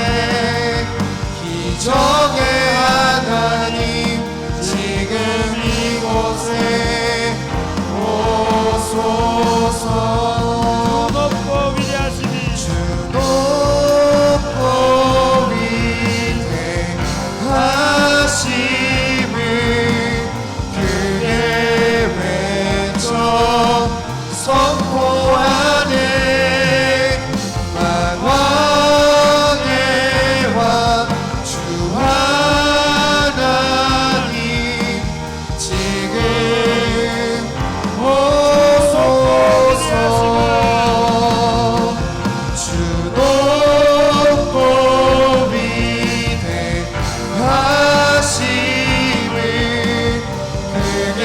기적의 하나님 지금 이곳에 오소서. 높고 위대하시니 주 높고 위대하심을 크게 외쳐 선포하네. 만왕의 왕 주 하나님 지금 오소서. 주 높고 위대하심을 크게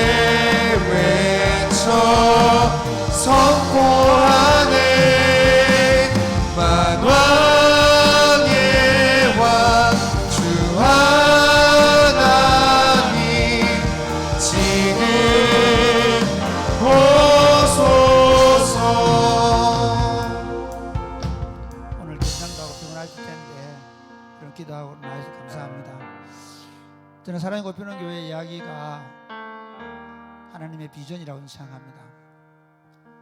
외쳐 선포하네. 만왕의 왕 주 하나님 지금 오소서. 오늘 괜찮다고 피곤하실 텐데 그런 기도하고 나와서 감사합니다. 저는 사랑의 꽃피우는 교회 이야기가 하나님의 비전이라고 생각합니다.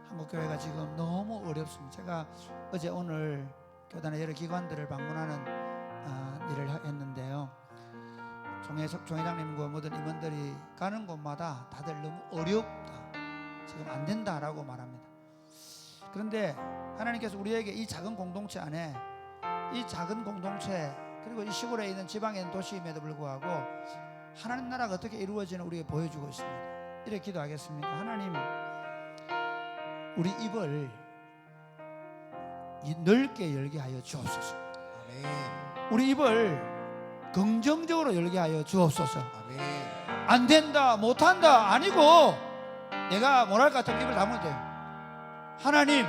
한국 교회가 지금 너무 어렵습니다. 제가 어제 오늘 교단의 여러 기관들을 방문하는 일을 했는데요. 총회장님과 모든 임원들이 가는 곳마다 다들 너무 어렵다, 지금 안 된다라고 말합니다. 그런데 하나님께서 우리에게 이 작은 공동체 안에, 이 작은 공동체, 그리고 이 시골에 있는 지방에 있는 도시임에도 불구하고 하나님 나라가 어떻게 이루어지는 우리에게 보여주고 있습니다. 이렇게 기도하겠습니다. 하나님, 우리 입을 넓게 열게 하여 주옵소서. 우리 입을 긍정적으로 열게 하여 주옵소서. 안 된다, 못한다 아니고 내가 뭐랄까 좀 입을 다물면 돼요. 하나님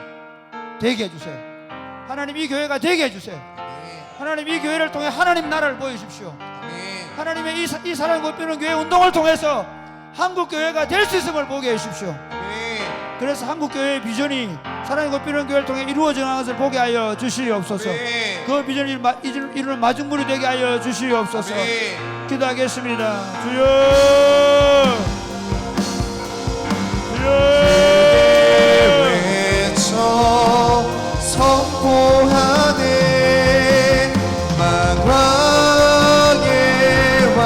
되게 해주세요. 하나님 이 교회가 되게 해주세요. 하나님 이 교회를 통해 하나님 나라를 보여주십시오. 하나님의 이 사랑을 꽃피우는 교회 운동을 통해서 한국 교회가 될 수 있음을 보게 해주십시오. 그래서 한국 교회의 비전이 사랑의 꽃피우는 교회를 통해 이루어지는 것을 보게 하여 주시옵소서. 그 비전이 이루는 마중물이 되게 하여 주시옵소서. 기도하겠습니다. 주여, 주여. 외쳐 선포하네. 만왕의 왕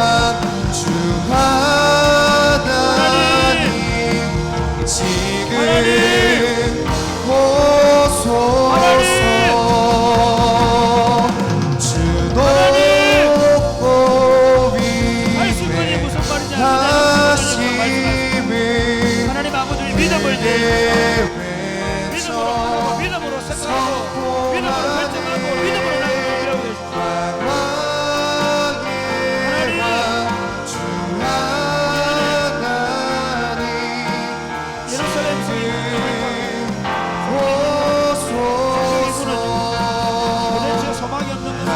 주 하나님 지금 오소서. 주 높고 말씀이 무슨 말인지 위대하심을 하나님 아버지 믿음을 믿음으로 생각하고 믿음으로 결정하고 믿음으로 나를 준비하고 계십니다. 예루살렘 도대체 소망이 없는 것은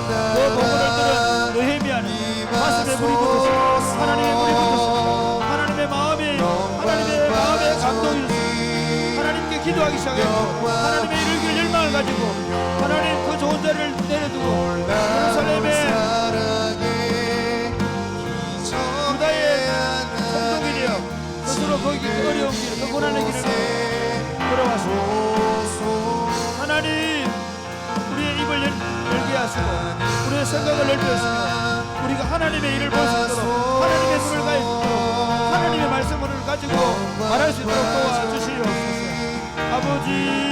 그 보고를 들은 느헤미야는 가슴에 물이 붙었어. 하나님의 물이 붙었어. 하나님의 마음에 감동이 있어. 하나님께 기도하기 시작했고 하나님의 이루길 열망을 가지고 하나님 그 좋은 자를 내려두고 예루살렘의 유다의 성동이 되어 스스로 거기 그 어려운 길, 그 고난의 길을 걸어왔습니다. 하나님 우리의 입을 하시고 우리의 생각을 넓혀주시며 우리가 하나님의 일을 볼 수 있도록 하나님의 눈을 가질 수 있도록 하나님의 말씀을 가지고 말할 수 있도록 도와주시옵소서. 아버지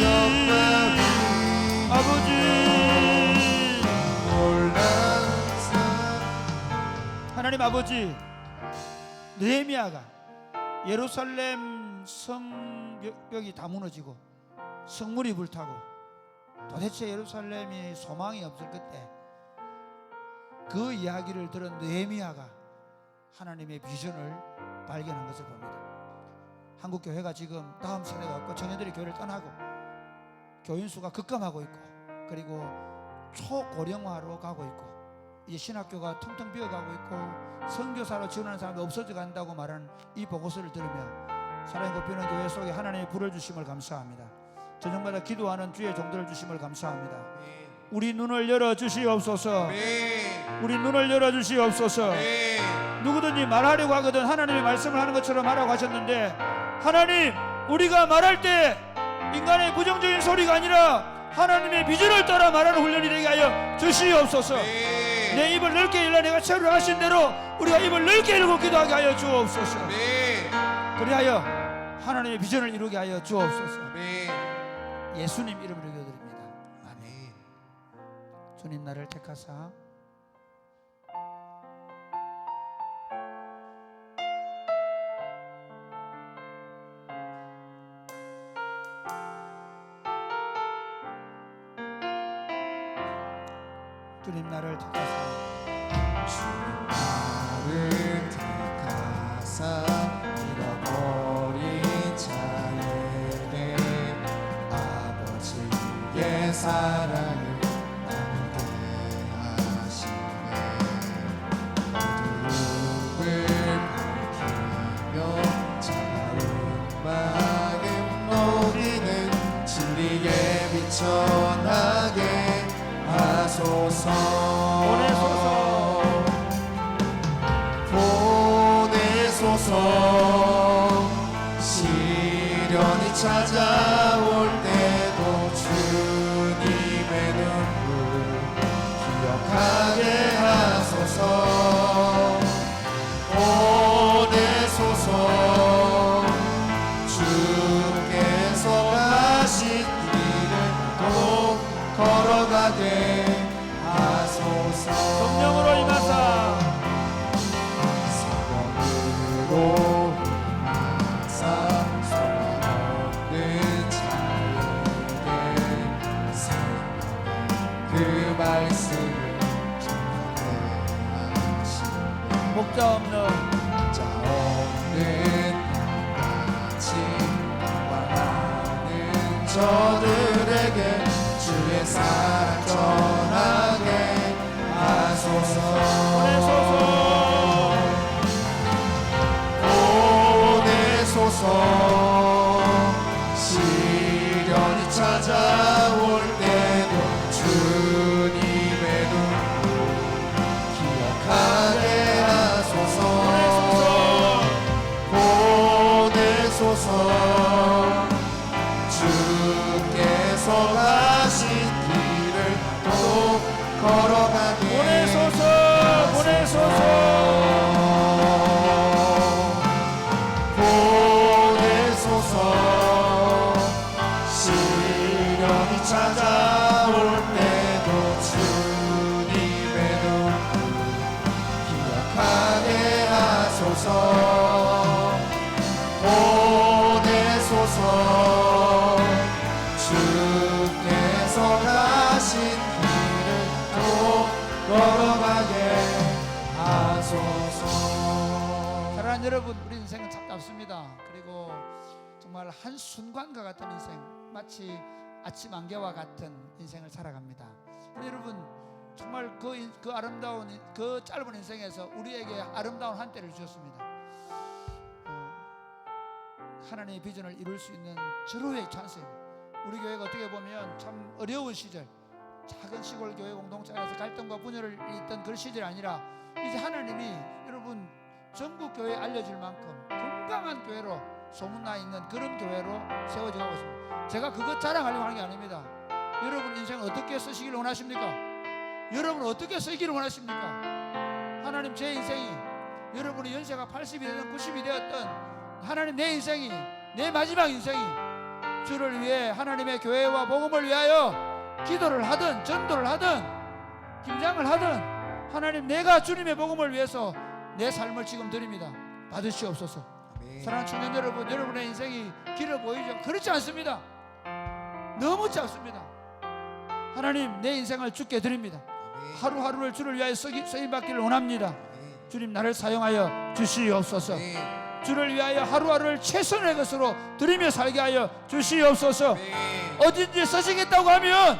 하나님 아버지, 느헤미야가 예루살렘 성벽이 다 무너지고 성문이 불타고 도대체 예루살렘이 소망이 없을 그때 그 이야기를 들은 느헤미야가 하나님의 비전을 발견한 것을 봅니다. 한국 교회가 지금 다음 세대가 없고 청년들이 교회를 떠나고 교인 수가 급감하고 있고 그리고 초고령화로 가고 있고 이제 신학교가 텅텅 비어가고 있고 선교사로 지원하는 사람이 없어져 간다고 말하는 이 보고서를 들으며 사랑이 곱히는 교회 속에 하나님의 불을 주심을 감사합니다. 저녁마다 기도하는 주의 종들을 주심을 감사합니다. 우리 눈을 열어 주시옵소서. 우리 눈을 열어 주시옵소서. 누구든지 말하려고 하거든 하나님의 말씀을 하는 것처럼 하라고 하셨는데, 하나님, 우리가 말할 때 인간의 부정적인 소리가 아니라 하나님의 비전을 따라 말하는 훈련이 되게 하여 주시옵소서. 내 입을 넓게 열라 내가 채우려 하신 대로 우리가 입을 넓게 열고 기도하게 하여 주옵소서. 그리하여 하나님의 비전을 이루게 하여 주옵소서. 예수님 이름으로 기도드립니다. 아멘. 주님, 나를 택하사 주님 나를 택하사 나를 택하사 잃어버린 자에게 아버지의 사랑을 나누게 하시네. 어두움을 밝히며 차가운 마음 우리는 진리에 비춰나게 하소서. 보내소서. 시련이 찾아올 때도 주님의 눈물 기억하게 하소서. 보내소서. 주께서 가신 길을 또 걸어가게 하소서. 성령으로 임하사 성령으로 임하사 소망 없는 자에게 생명의 그 말씀을 전하게 하시네. 목자 없는 자 없는 양같이 방황하는 저들에게 주의 사랑 전하게 하소서. 보내소서. 시련이 찾아올 때도 주님의 눈물 기억하게 하소서. 보내소서. 주께서 가신 길을 또 걸어가게 보내소서. 보내소서. 시련이 찾아올 때도 주님의 눈물 기억하게 하소서. 보내소서. 주께서 가신 길을 또 걸어가게 하소서. 사랑하는 여러분, 우리 인생은 참 짧습니다. 그리고 정말 한순간과 같은 인생, 마치 아침 안개와 같은 인생을 살아갑니다. 근데 여러분, 정말 그 아름다운 그 짧은 인생에서 우리에게 아름다운 한때를 주셨습니다. 하나님의 비전을 이룰 수 있는 절호의 찬스입니다. 우리 교회가 어떻게 보면 참 어려운 시절, 작은 시골 교회 공동체에서 갈등과 분열을 있던 그 시절이 아니라 이제 하나님이 여러분 전국 교회에 알려질 만큼 건강한 교회로 소문나 있는 그런 교회로 세워져 가고 있습니다. 제가 그것 자랑하려고 하는 게 아닙니다. 여러분 인생 어떻게 쓰시길 원하십니까? 여러분 어떻게 쓰기를 원하십니까? 하나님, 제 인생이, 여러분의 연세가 80이 되든 90이 되었든, 하나님, 내 인생이, 내 마지막 인생이 주를 위해, 하나님의 교회와 복음을 위하여 기도를 하든 전도를 하든 김장을 하든, 하나님, 내가 주님의 복음을 위해서 내 삶을 지금 드립니다. 받으시옵소서. 아멘. 사랑하는 청년 여러분, 여러분의 인생이 길어 보이죠? 그렇지 않습니다. 너무 짧습니다. 하나님, 내 인생을 주께 드립니다. 아멘. 하루하루를 주를 위하여 쓰임받기를 원합니다. 아멘. 주님, 나를 사용하여 주시옵소서. 아멘. 주를 위하여 하루하루를 최선의 것으로 드리며 살게 하여 주시옵소서. 아멘. 어딘지 쓰시겠다고 하면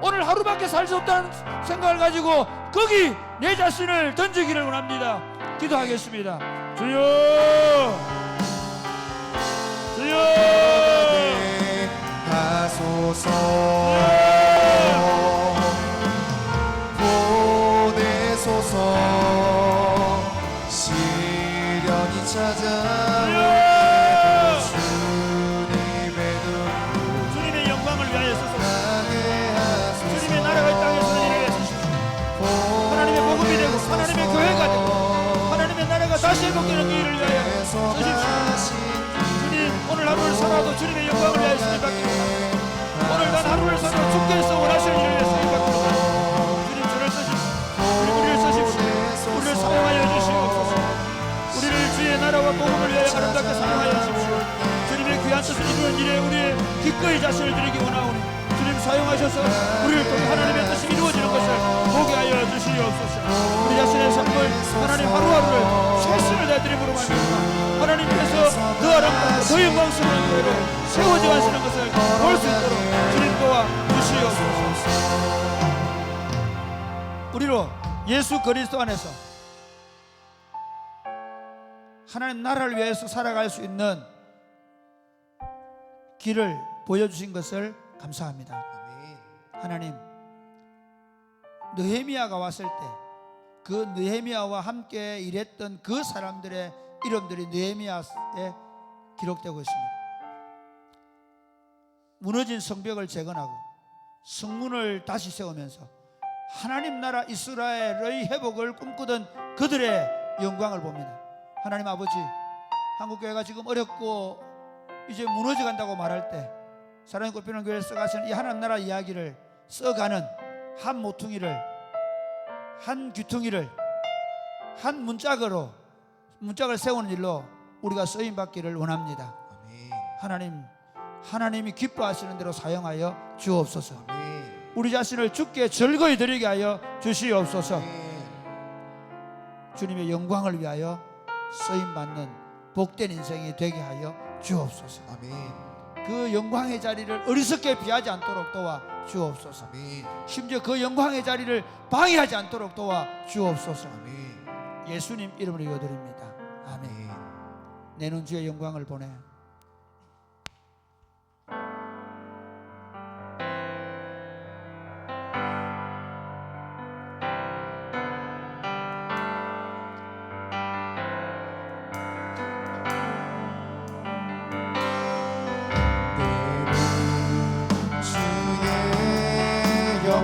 오늘 하루밖에 살 수 없다는 생각을 가지고 거기 내 자신을 던지기를 원합니다. 기도하겠습니다. 주여, 주여, 가소서 보내소서. 시련이 찾아올 주님의 눈 주님의 영광을 위하여 서서, 나게 하소서. 주님의 나라가 이 땅에서 일을 하소서. 하나님의 복음이 되고 하나님의 교회가 되고 하나님의 나라가 다시 회복되는 일을 위하여 쓰십시오. 주님, 오늘 하루를 살아도 주님의 영광을 위하여 쓰임받기를 원합니다. 오늘 단 하루를 살아도 주께서 원하시는 일을 위하여 쓰임받기를 원합니다. 주님, 저를 쓰십시오. 우리를 쓰십시오. 우리를 사용하여 주시옵소서. 우리를 주의 나라와 복음을 위하여 아름답게 사용하여 주십시오. 주님의 귀한 뜻을 이루는 일에 우리의 기꺼이 자신을 드리기 원하오니 주님, 사용하셔서 우리를 통해 하나님의 뜻이 이루어지는 것을 보게 하여 주시옵소서. 우리 자신의 삶을 하나님 하루하루를 최선을 다해드림으로 말미암아 하나님께서 더 아름답고 더 영광스러운 교회로 세워져 가시는 것을 볼 수 있도록 주님 도와 주시옵소서. 우리로 예수 그리스도 안에서 하나님 나라를 위해서 살아갈 수 있는 길을 보여주신 것을 감사합니다. 아멘. 하나님, 느헤미야가 왔을 때 그 느헤미야와 함께 일했던 그 사람들의 이름들이 느헤미야에 기록되고 있습니다. 무너진 성벽을 재건하고 성문을 다시 세우면서 하나님 나라 이스라엘의 회복을 꿈꾸던 그들의 영광을 봅니다. 하나님 아버지, 한국교회가 지금 어렵고 이제 무너져 간다고 말할 때 사랑의 꽃피는 교회에 써가시는 이 하나님 나라 이야기를 써가는 한 모퉁이를, 한 귀퉁이를 한 문짝을 세우는 일로 우리가 쓰임받기를 원합니다. 아멘. 하나님, 하나님이 기뻐하시는 대로 사용하여 주옵소서. 아멘. 우리 자신을 주께 즐거이 드리게 하여 주시옵소서. 아멘. 주님의 영광을 위하여 쓰임받는 복된 인생이 되게 하여 주옵소서. 아멘. 그 영광의 자리를 어리석게 비하지 않도록 도와 주옵소서. 아멘. 심지어 그 영광의 자리를 방해하지 않도록 도와 주옵소서. 아멘. 예수님 이름으로 이거드립니다. 아멘. 아멘. 내는 주의 영광을 보내.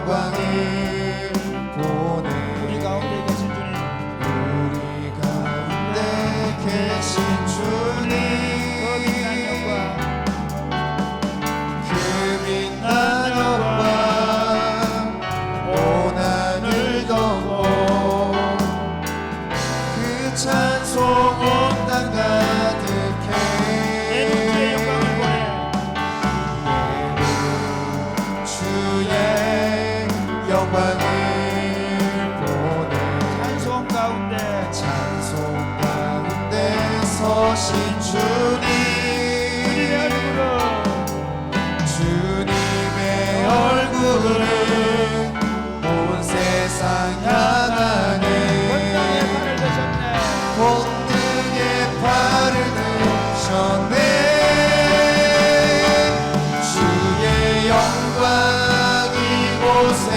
영광을 보내. 우리 가운데 계신 주님, 우리 가운데 계신 주님, 그 빛난 영광, 그 빛난 영광 온 하늘 덮고 그 찬송 온 땅 가득해. 내는 주의 영광을 보내. 주의 영광을 보내. 찬송 가운데, 찬송 가운데 서신 주님, 주님의 얼굴을, 주님의 얼굴을 온 세상 향하네. 권능의 팔을 드셨네. 권능의 팔을 드셨네. 주의 영광 이곳에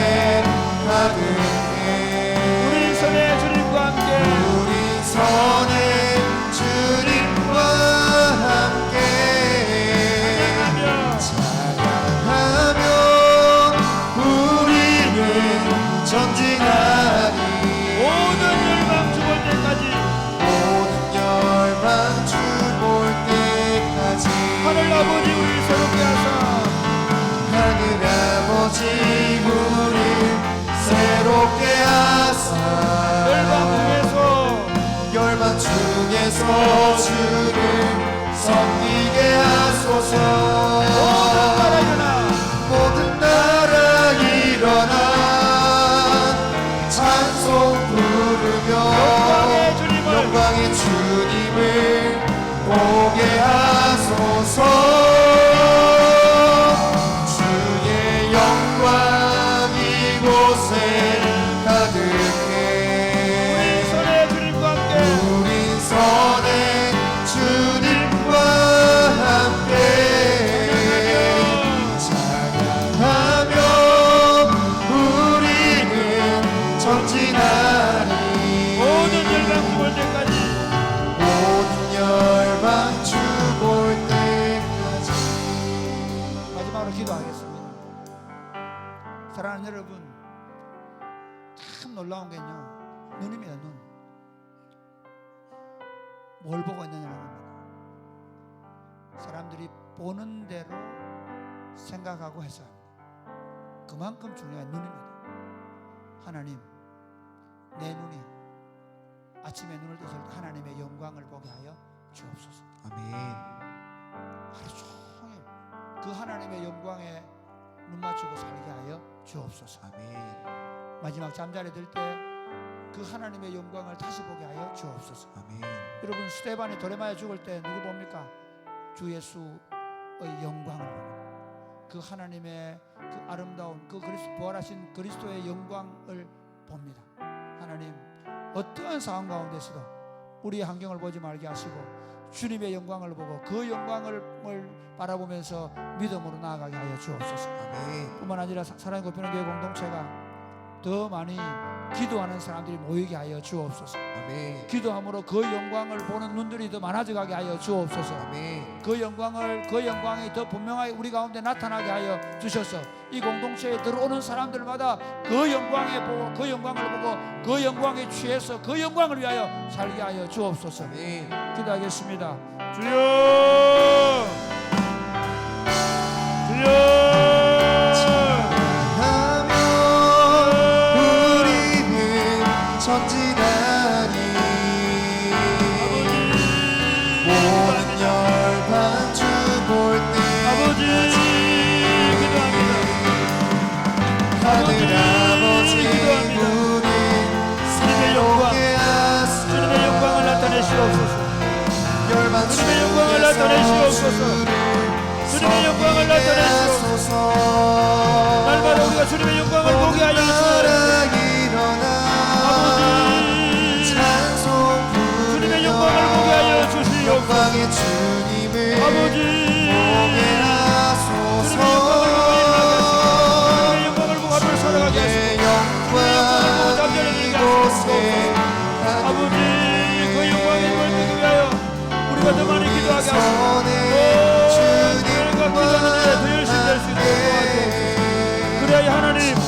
전진하리 모든 열방 죽을 때까지 모든 열방 주볼 때까지 하늘 아버지 우리 새롭게 하사 하늘 아버지 우리 새롭게 하사 열방 중에서 주를 섬기게 하소서 모든 나라 일어나 찬송 부르며 영광의 주님을 보게 하소서 주의 영광 이곳에 가득해 우린 선해 주님과 함께 찬양하며 우리는 전진하리 모든 열방 죽을 때까지 모든 열방 주볼 때까지 마지막으로 기도하겠습니다. 사랑하는 여러분, 참 놀라운 게요, 눈입니다. 눈. 뭘 보고 있느냐는 겁니다. 사람들이 보는 대로 생각하고 해서 그만큼 중요한 눈입니다. 하나님, 내 눈이 아침에 눈을 떴을 때 하나님의 영광을 보게 하여 주옵소서. 아멘 하루 종일 그 하나님의 영광에 눈 맞추고 살게 하여 주옵소서. 아멘 마지막 잠자리 들 때 그 하나님의 영광을 다시 보게 하여 주옵소서. 아멘 여러분, 스데반이 돌에 맞아 죽을 때 누구 봅니까? 주 예수의 영광을 봅니다. 그 하나님의 그 아름다운 그 부활하신 그리스도의 영광을 봅니다. 하나님, 어떠한 상황 가운데서도 우리의 환경을 보지 말게 하시고 주님의 영광을 보고 그 영광을 바라보면서 믿음으로 나아가게 하여 주옵소서. 아멘 뿐만 아니라 사랑의 고편의 교회 공동체가 더 많이 기도하는 사람들이 모이게 하여 주옵소서. 아멘 기도함으로 그 영광을 보는 눈들이 더 많아져 가게 하여 주옵소서. 아멘 그 영광이 더 분명하게 우리 가운데 나타나게 하여 주셔서 이 공동체에 들어오는 사람들마다 그 영광을 보고 그 영광에 취해서 그 영광을 위하여 살게 하여 주옵소서. 아멘 기도하겠습니다. 주여 하며 우리는 전진하리 모든 열방 주볼 아버지 때까지 기도합니다. 하늘 아버지 기도합니다. 우리 주님의 영광, 새롭게 하소서 주님의 영광을 나타내시옵소서. 열방 주님의 영광을 나타내시옵소서. 주님의 영광을 나타내시옵소서. 날마다 우리가 주님의 영광을 보게 하여 주옵소서. 아버지 주님의 영광을 보게 하여 주시옵소서. 영광의 주님을 아버지 보게 하소서 주님의 영광을 보고 앞을 살아가게 하시고 주의 영광 이곳에 아버지 그 영광의 힘을 뜨기 위하여 우리가 더 많이 기도하게 하시고 우리가 기도하는 일에 더 열심히 될 수 있도록 도와주옵소서. 그래야 하나님 그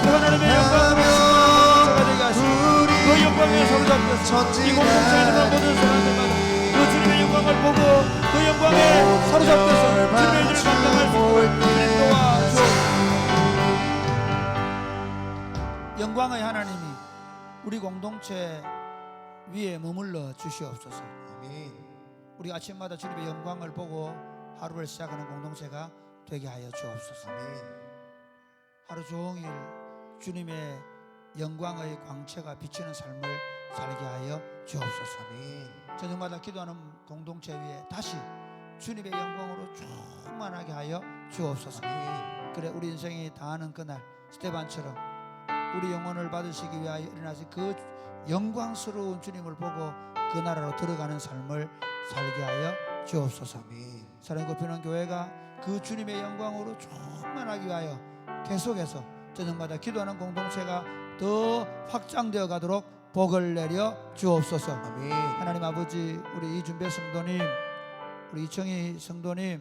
하나님의 영광으로 승리하는 되게 하시고 그 영광에 사로잡혀서 이 공동체에 있는 모든 사람들마다 그 주님의 영광을 보고 그 영광에 사로잡혀서 주님의 일을 감당할 수 있도록 주님 도와주옵소서. 영광의 하나님이 우리 공동체 위에 머물러 주시옵소서. 아멘 우리 아침마다 주님의 영광을 보고 하루를 시작하는 공동체가 되게 하여 주옵소서. 하루 종일 주님의 영광의 광채가 비치는 삶을 살게 하여 주옵소서. 저녁마다 기도하는 공동체 위에 다시 주님의 영광으로 충만하게 하여 주옵소서. 그래 우리 인생이 다하는 그날 스데반처럼 우리 영혼을 받으시기 위하여 일어나신 그 영광스러운 주님을 보고 그 나라로 들어가는 삶을 살게 하여 주옵소서. 사랑의 고편한 교회가 그 주님의 영광으로 충만하기 위하여 계속해서 저녁마다 기도하는 공동체가 더 확장되어 가도록 복을 내려 주옵소서. 하나님 아버지, 우리 이준배 성도님, 우리 이청희 성도님,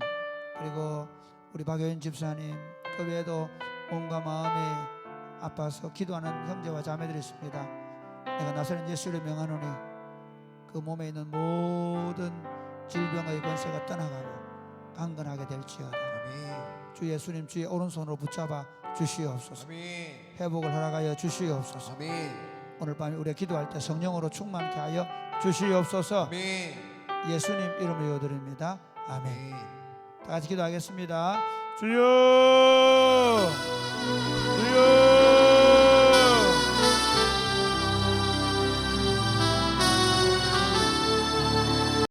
그리고 우리 박효인 집사님, 그 외에도 몸과 마음에 아파서 기도하는 형제와 자매들이 있습니다. 내가 나사렛 예수를 명하노니 그 몸에 있는 모든 질병의 권세가 떠나가고 강건하게 될지어다. 아멘. 주 예수님 주의 오른손으로 붙잡아 주시옵소서. 아멘. 회복을 허락하여 주시옵소서. 아멘. 오늘 밤에 우리가 기도할 때 성령으로 충만케 하여 주시옵소서. 아멘. 예수님 이름으로 기도드립니다. 아멘. 아멘. 다 같이 기도하겠습니다. 주여